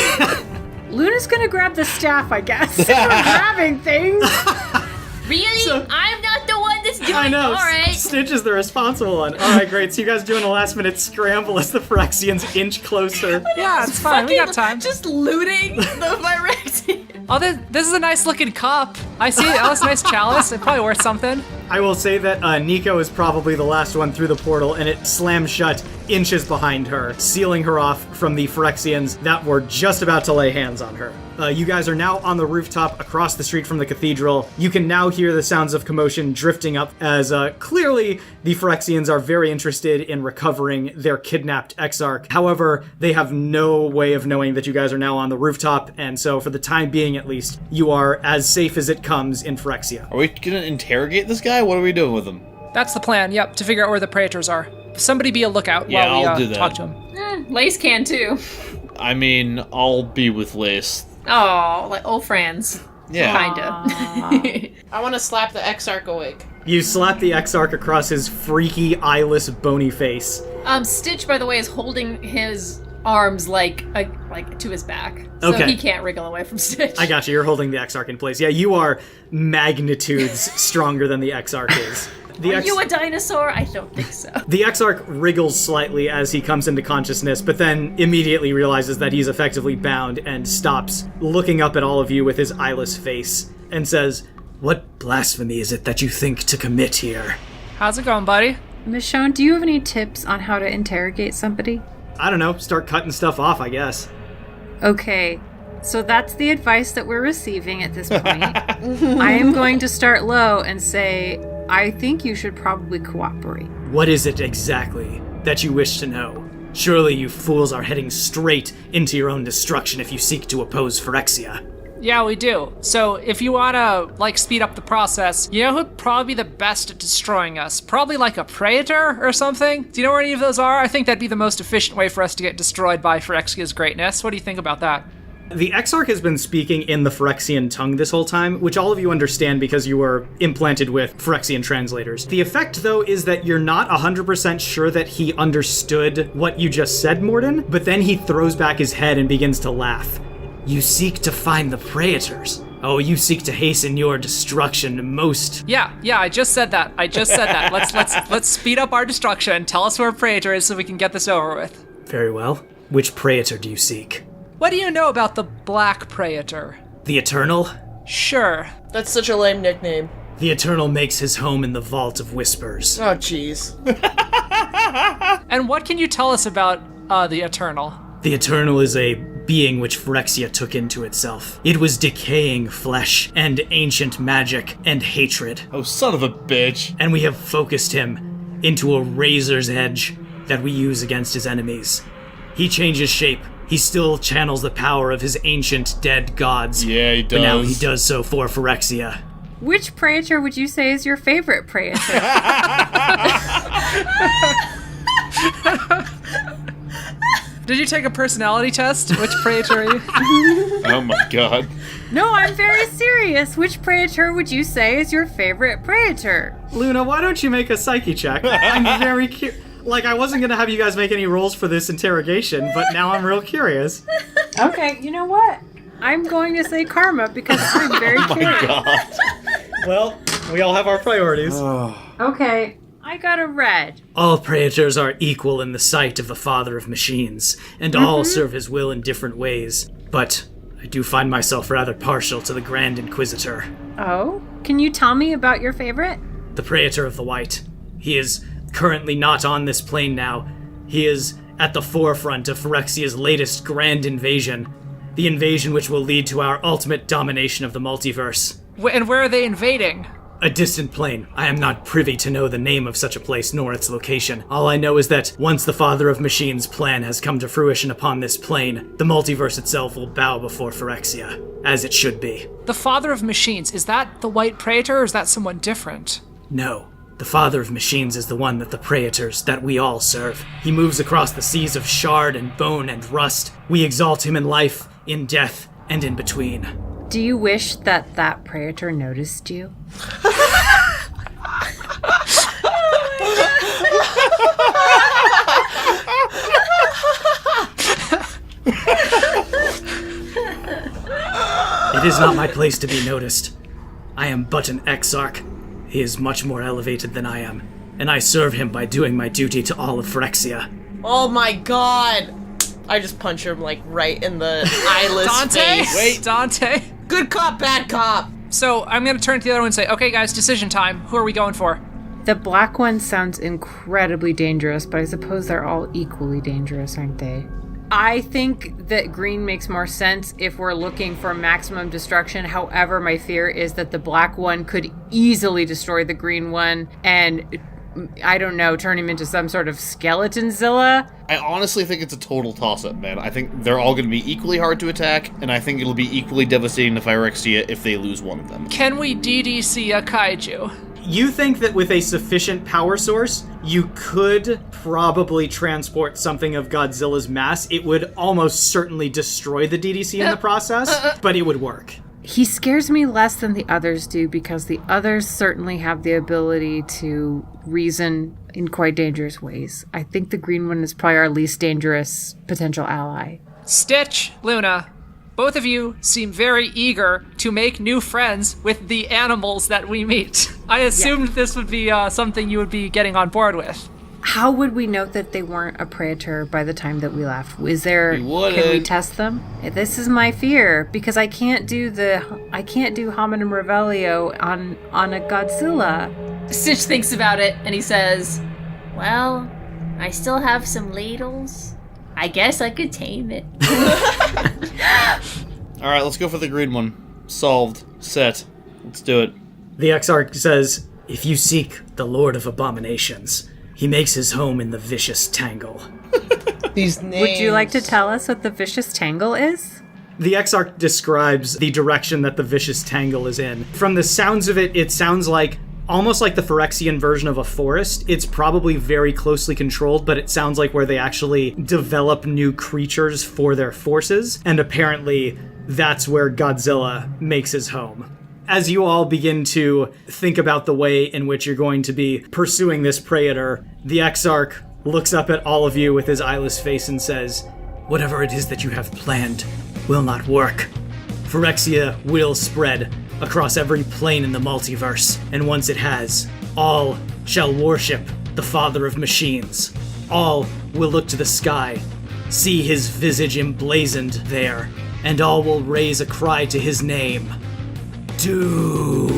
Luna's gonna grab the staff, I guess. We're grabbing things. Really? I'm not the one that's doing I know, it. All right. Stitch is the responsible one. All right, great. So you guys doing a last-minute scramble as the Phyrexians inch closer. Yeah, it's fine. We got time. Just looting the Phyrexia. Oh, this is a nice looking cup. I see it. Oh, it's a nice chalice. It's probably worth something. I will say that Nico is probably the last one through the portal, and it slams shut inches behind her, sealing her off from the Phyrexians that were just about to lay hands on her. You guys are now on the rooftop across the street from the cathedral. You can now hear the sounds of commotion drifting up as clearly the Phyrexians are very interested in recovering their kidnapped Exarch. However, they have no way of knowing that you guys are now on the rooftop, and so for the time being at least, you are as safe as it comes in Phyrexia. Are we gonna interrogate this guy? What are we doing with him? That's the plan. Yep, to figure out where the Praetors are. Somebody be a lookout Yeah, while we I'll do that. talk to him. Lace can too. I mean, I'll be with Lace. Oh, like old friends. Yeah. Kinda. I want to slap the Exarch awake. You slap the Exarch across his freaky, eyeless, bony face. Stitch, by the way, is holding his arms like to his back, so Okay. he can't wriggle away from Stitch. I got you. You're holding the Exarch in place. Yeah, you are magnitudes stronger than the Exarch is. Are you a dinosaur? I don't think so. The Exarch wriggles slightly as he comes into consciousness, but then immediately realizes that he's effectively bound and stops, looking up at all of you with his eyeless face, and says, "What blasphemy is it that you think to commit here?" How's it going, buddy? Michonne, do you have any tips on how to interrogate somebody? I don't know, start cutting stuff off, I guess. Okay, so that's the advice that we're receiving at this point. I am going to start low and say, I think you should probably cooperate. What is it exactly that you wish to know? Surely you fools are heading straight into your own destruction if you seek to oppose Phyrexia. Yeah, we do. So if you wanna, speed up the process, you know who'd probably be the best at destroying us? Probably like a Praetor or something? Do you know where any of those are? I think that'd be the most efficient way for us to get destroyed by Phyrexia's greatness. What do you think about that? The Exarch has been speaking in the Phyrexian tongue this whole time, which all of you understand because you were implanted with Phyrexian translators. The effect, though, is that you're not 100% sure that he understood what you just said, Mordin, but then he throws back his head and begins to laugh. You seek to find the Praetors. Oh, you seek to hasten your destruction most. Yeah, I just said that. Let's speed up our destruction. Tell us where Praetor is so we can get this over with. Very well. Which Praetor do you seek? What do you know about the Black Praetor? The Eternal? Sure. That's such a lame nickname. The Eternal makes his home in the Vault of Whispers. Oh, jeez. And what can you tell us about the Eternal? The Eternal is a being which Phyrexia took into itself. It was decaying flesh and ancient magic and hatred, Oh, son of a bitch. and we have focused him into a razor's edge that we use against his enemies. He changes shape. He still channels the power of his ancient dead gods. Yeah, he But now he does. does so for Phyrexia. Which Praetor would you say is your favorite Praetor? Did you take a personality test? Which Praetor are you? Oh my god. No, I'm very serious. Which Praetor would you say is your favorite Praetor? Luna, why don't you make a psyche check? I'm very curious. I wasn't going to have you guys make any rolls for this interrogation, but now I'm real curious. Okay, you know what? I'm going to say karma because I'm very curious. God. Well, we all have our priorities. Okay, I got a red. All Praetors are equal in the sight of the Father of Machines, and all serve his will in different ways. But I do find myself rather partial to the Grand Inquisitor, Oh? Can you tell me about your favorite? the Praetor of the White. He is currently not on this plane now. He is at the forefront of Phyrexia's latest grand invasion. The invasion which will lead to our ultimate domination of the multiverse. And where are they invading? A distant plane. I am not privy to know the name of such a place nor its location. All I know is that once the Father of Machines' plan has come to fruition upon this plane, the multiverse itself will bow before Phyrexia, as it should be. The Father of Machines, is that the White Praetor or is that someone different? No. The Father of Machines is the one that the Praetors, that we all serve. He moves across the seas of shard and bone and rust. We exalt him in life, in death, and in between. Do you wish that Praetor noticed you? It is not my place to be noticed. I am but an exarch. He is much more elevated than I am, and I serve him by doing my duty to all of Phyrexia. Oh my god! I just punch him, like, right in the eyeless Dante? face. Wait, Dante. Good cop, bad cop! So I'm going to turn to the other one and say, okay, guys, decision time. Who are we going for? The black one sounds incredibly dangerous, but I suppose they're all equally dangerous, aren't they? I think that green makes more sense if we're looking for maximum destruction. However, my fear is that the black one could easily destroy the green one and, I don't know, turn him into some sort of skeletonzilla. I honestly think it's a total toss-up, man. I think they're all going to be equally hard to attack, and I think it'll be equally devastating to Phyrexia if they lose one of them. Can we DDC a kaiju? You think that with a sufficient power source, you could probably transport something of Godzilla's mass. It would almost certainly destroy the DDC in the process, but it would work. He scares me less than the others do because the others certainly have the ability to reason in quite dangerous ways. I think the green one is probably our least dangerous potential ally. Stitch, Luna, both of you seem very eager to make new friends with the animals that we meet. I assumed this would be something you would be getting on board with. How would we know that they weren't a Praetor by the time that we left? Is there? We wouldn't. Can we test them? This is my fear because I can't do hominum revelio on a Godzilla. Stitch thinks about it and he says, well, I still have some ladles. I guess I could tame it. Alright, let's go for the green one. Solved. Set. Let's do it. The Exarch says, if you seek the Lord of Abominations, he makes his home in the Vicious Tangle. These names. Would you like to tell us what the Vicious Tangle is? The Exarch describes the direction that the Vicious Tangle is in. From the sounds of it, it sounds like almost like the Phyrexian version of a forest. It's probably very closely controlled, but it sounds like where they actually develop new creatures for their forces, and apparently that's where Godzilla makes his home. As you all begin to think about the way in which you're going to be pursuing this Praetor, the Exarch looks up at all of you with his eyeless face and says, whatever it is that you have planned will not work. Phyrexia will spread across every plane in the multiverse, and once it has, all shall worship the Father of Machines. All will look to the sky, see his visage emblazoned there, and all will raise a cry to his name. Doom.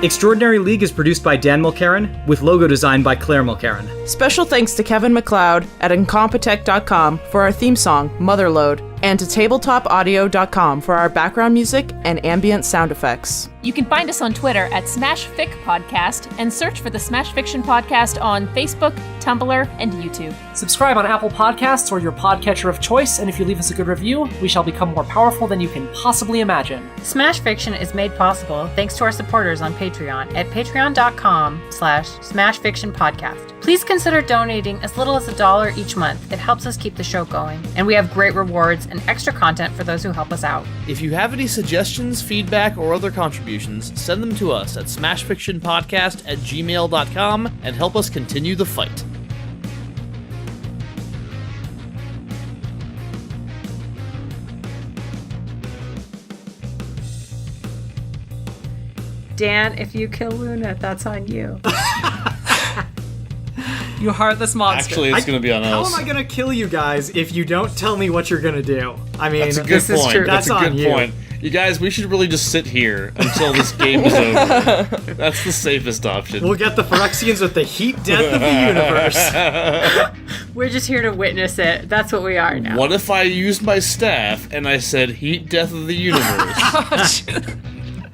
Extraordinary League is produced by Dan Mulkerin, with logo design by Claire Mulkerin. Special thanks to Kevin McLeod at Incompetech.com for our theme song, Motherload, and to TabletopAudio.com for our background music and ambient sound effects. You can find us on Twitter at SmashFic Podcast and search for the Smash Fiction Podcast on Facebook, Tumblr, and YouTube. Subscribe on Apple Podcasts or your podcatcher of choice, and if you leave us a good review, we shall become more powerful than you can possibly imagine. Smash Fiction is made possible thanks to our supporters on Patreon at patreon.com/smashfictionpodcast. Please consider donating as little as $1 each month. It helps us keep the show going, and we have great rewards and extra content for those who help us out. If you have any suggestions, feedback, or other contributions, send them to us at smashfictionpodcast@gmail.com and help us continue the fight. Dan, if you kill Luna, that's on you. You heartless monster. Actually, it's going to be on How us. am I gonna kill you guys if you don't tell me what you're gonna do? I mean, That's a good This is point. true. That's a That's good on you. point. You guys, we should really just sit here until this game is over. That's the safest option. we'll get the Phyrexians with the heat death of the universe. We're just here to witness it. That's what we are now. What if I used my staff and I said heat death of the universe?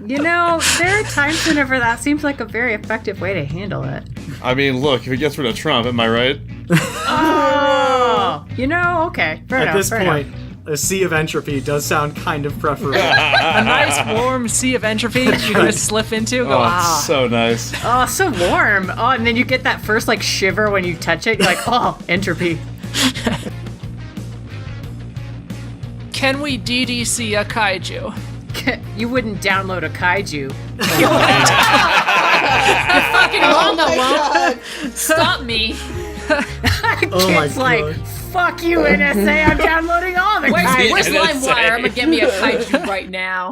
You know, there are times whenever that seems like a very effective way to handle it. I mean, look, if it gets rid of Trump, am I right? Oh, you know, okay. Fair At enough, this fair point, enough. a sea of entropy does sound kind of preferable. A nice warm sea of entropy that you can just slip into. Go, Oh, it's so nice. Oh, so warm. Oh, and then you get that first like shiver when you touch it. You're like, oh, entropy. Can we DDC a kaiju? You wouldn't download a kaiju. Fucking Wanda won't stop me. Oh my It's like, God. fuck you, NSA. I'm downloading all the kaiju. Where's NSA. LimeWire? I'm gonna get me a kaiju right now.